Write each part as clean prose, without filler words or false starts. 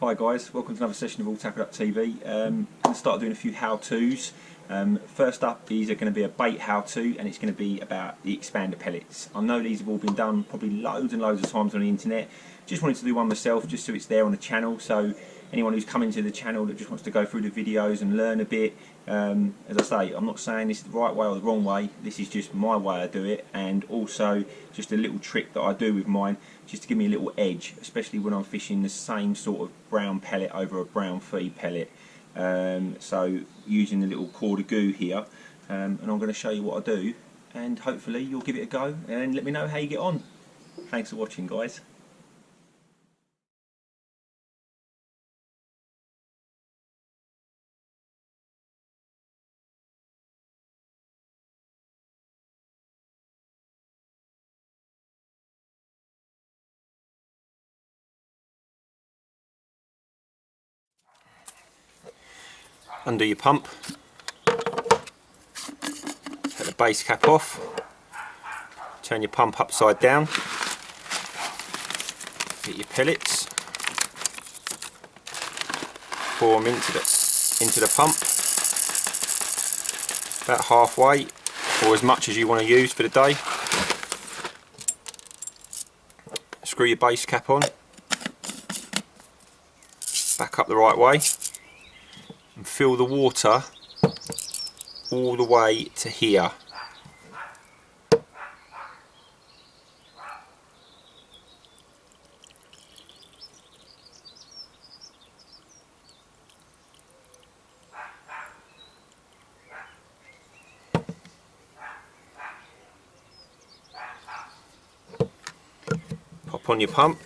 Hi guys, welcome to another session of AllTackle.tv. I'm going to start doing a few how-tos. First up, these are going to be a bait how-to, and it's going to be about the Expander pellets. I know these have all been done probably loads and loads of times on the internet. Just wanted to do one myself just so it's there on the channel, so anyone who's coming to the channel that just wants to go through the videos and learn a bit, as I say, I'm not saying this is the right way or the wrong way, this is just my way I do it, and also just a little trick that I do with mine just to give me a little edge, especially when I'm fishing the same sort of brown pellet over a brown feed pellet. So using the little Korda GOO here, and I'm going to show you what I do, and hopefully you'll give it a go and let me know how you get on. Thanks for watching, guys. Undo your pump, take the base cap off, turn your pump upside down, get your pellets, pour them into the pump, about halfway or as much as you want to use for the day. Screw your base cap on, back up the right way, and fill the water all the way to here. Pop on your pump.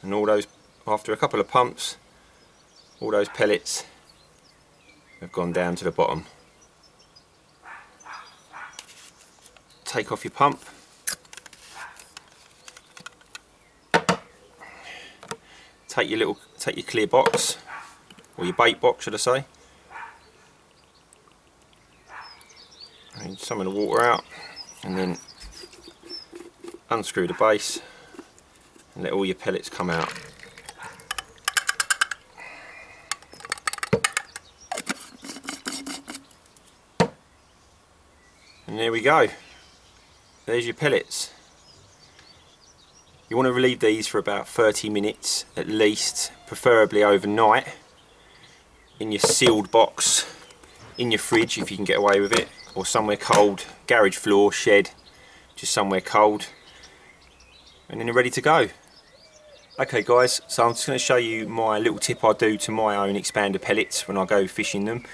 And all those, after a couple of pumps, all those pellets have gone down to the bottom. Take off your pump. Take your clear box, or your bait box should I say. And some of the water out, and then unscrew the base and let all your pellets come out. And there we go. There's your pellets. You want to leave these for about 30 minutes at least, preferably overnight, in your sealed box, in your fridge if you can get away with it, or somewhere cold, garage floor, shed, just somewhere cold, and then you're ready to go. Okay guys, so I'm just going to show you my little tip I do to my own expander pellets when I go fishing them.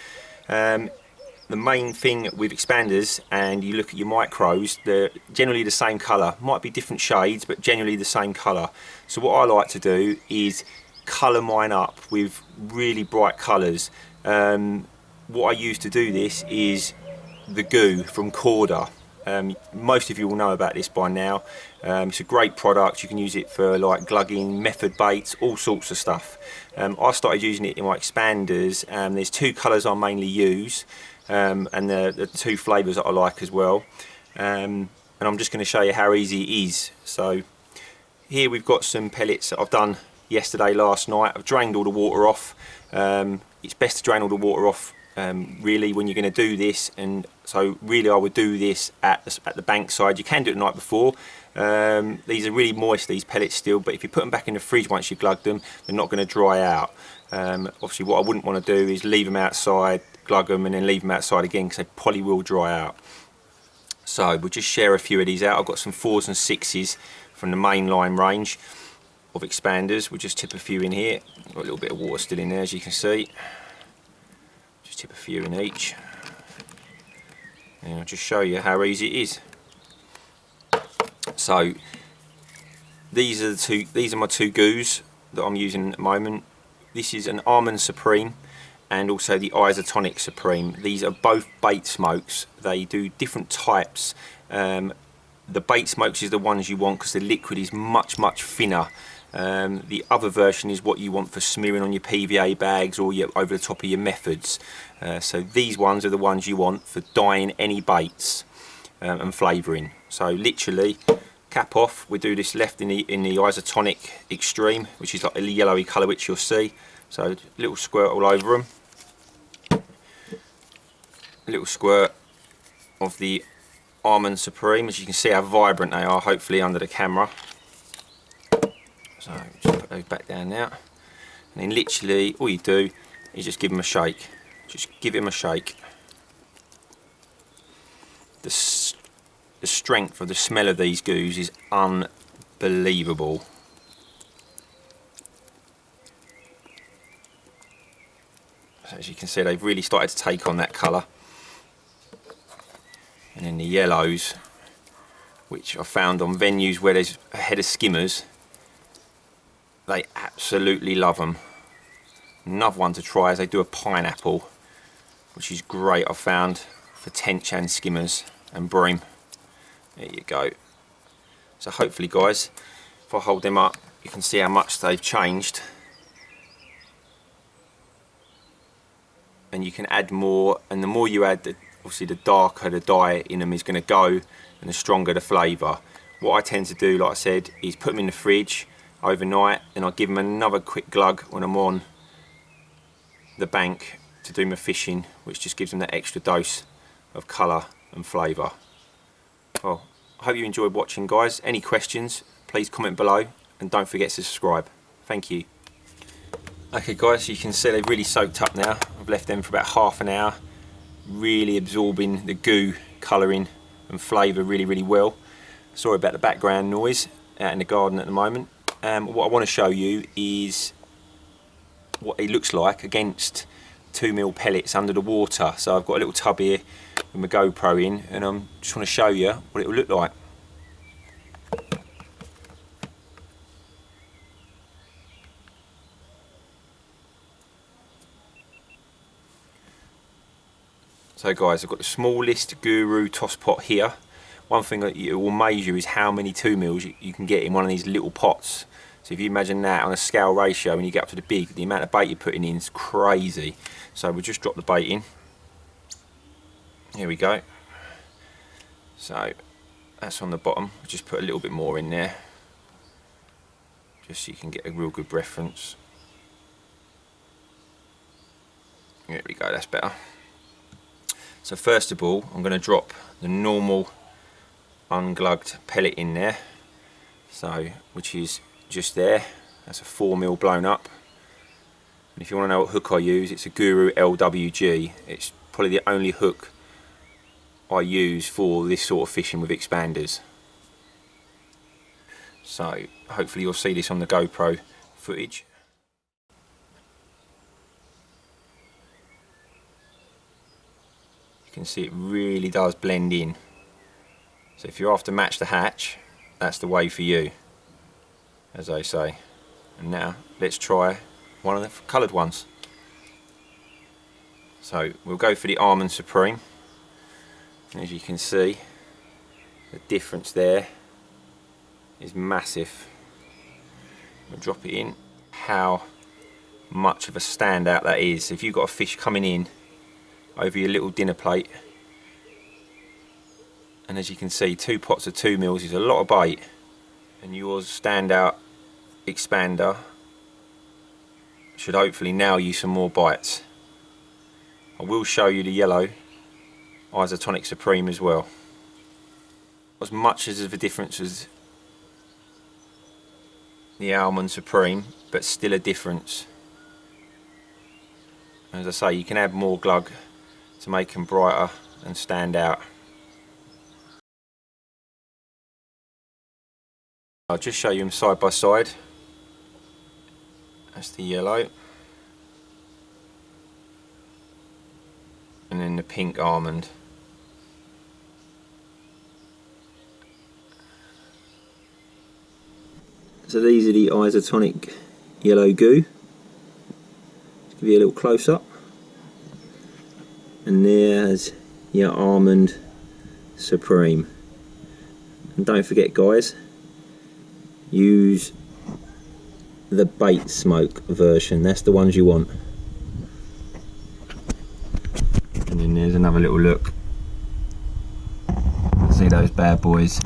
The main thing with expanders, and you look at your micros, they're generally the same colour. Might be different shades, but generally the same colour. So what I like to do is colour mine up with really bright colours. What I use to do this is the GOO from Korda. Most of you will know about this by now. It's a great product. You can use it for like glugging, method baits, all sorts of stuff. I started using it in my expanders, and there's two colours I mainly use, and the two flavours that I like as well. And I'm just going to show you how easy it is. So here we've got some pellets that I've done yesterday, last night. I've drained all the water off. It's best to drain all the water off really when you're going to do this, and so really I would do this at the bank side. You can do it the night before. These are really moist, these pellets still, but if you put them back in the fridge once you've glugged them, they're not going to dry out. Obviously what I wouldn't want to do is leave them outside, glug them, and then leave them outside again, because they probably will dry out. So we'll just share a few of these out. I've got some 4s and 6s from the Mainline range of expanders. We'll just tip a few in here. Got a little bit of water still in there, as you can see. Just tip a few in each, and I'll just show you how easy it is. So these are my two GOOs that I'm using at the moment. This is an Almond Supreme and also the Isotonic Supreme. These are both bait smokes. They do different types. The bait smokes is the ones you want because the liquid is much thinner. The other version is what you want for smearing on your PVA bags or over the top of your methods. So these ones are the ones you want for dyeing any baits and flavouring. So literally, cap off, we do this left in the isotonic extreme, which is like a yellowy colour, which you'll see. So a little squirt all over them. A little squirt of the Almond Supreme, as you can see how vibrant they are, hopefully under the camera. So just put those back down now, and then literally all you do is just give them a shake. Just give them a shake. The strength of the smell of these goos is unbelievable. So as you can see, they've really started to take on that colour. And then the yellows, which I found on venues where there's a head of skimmers, they absolutely love them. Another one to try is they do a pineapple, which is great, I found, for tench and skimmers and bream. There you go. So hopefully, guys, if I hold them up, you can see how much they've changed. And you can add more, and the more you add, obviously the darker the dye in them is going to go, and the stronger the flavour. What I tend to do, like I said, is put them in the fridge overnight, and I give them another quick glug when I'm on the bank to do my fishing, which just gives them that extra dose of colour and flavour. Well, I hope you enjoyed watching, guys. Any questions, please comment below, and don't forget to subscribe. Thank you. Okay guys, you can see they've really soaked up now. I've left them for about half an hour, really absorbing the goo colouring and flavour really well. Sorry about the background noise out in the garden at the moment. What I want to show you is what it looks like against 2mm pellets under the water. So I've got a little tub here with my GoPro in, and I'm just want to show you what it will look like. So guys, I've got the smallest Guru toss pot here. One thing that it will measure is how many 2mm you can get in one of these little pots. So if you imagine that on a scale ratio, when you get up to the big, the amount of bait you're putting in is crazy. So we'll just drop the bait in. Here we go. So that's on the bottom. I'll just put a little bit more in there, just so you can get a real good reference. There we go, that's better. So first of all, I'm going to drop the normal unglugged pellet in there. So, which is just there. That's a 4mm blown up. And if you want to know what hook I use, it's a Guru LWG. It's probably the only hook I use for this sort of fishing with expanders. So hopefully you'll see this on the GoPro footage. You can see it really does blend in. So if you're after match the hatch, that's the way for you, as they say. And now let's try one of the coloured ones. So we'll go for the Almond Supreme. And as you can see, the difference there is massive. We'll drop it in. How much of a standout that is. If you've got a fish coming in over your little dinner plate, and as you can see, 2 pots of 2mm is a lot of bait, and yours standout expander should hopefully nail you some more bites. I will show you the yellow Isotonic Supreme as well. As much as of a difference as the Almond Supreme, but still a difference. As I say, you can add more glug to make them brighter and stand out. I'll just show you them side by side. That's the yellow, and then the pink almond. So these are the Isotonic yellow goo. Just give you a little close up. And there's your Almond Supreme. And don't forget, guys, use the bait smoke version. That's the ones you want. And then there's another little look. See those bad boys.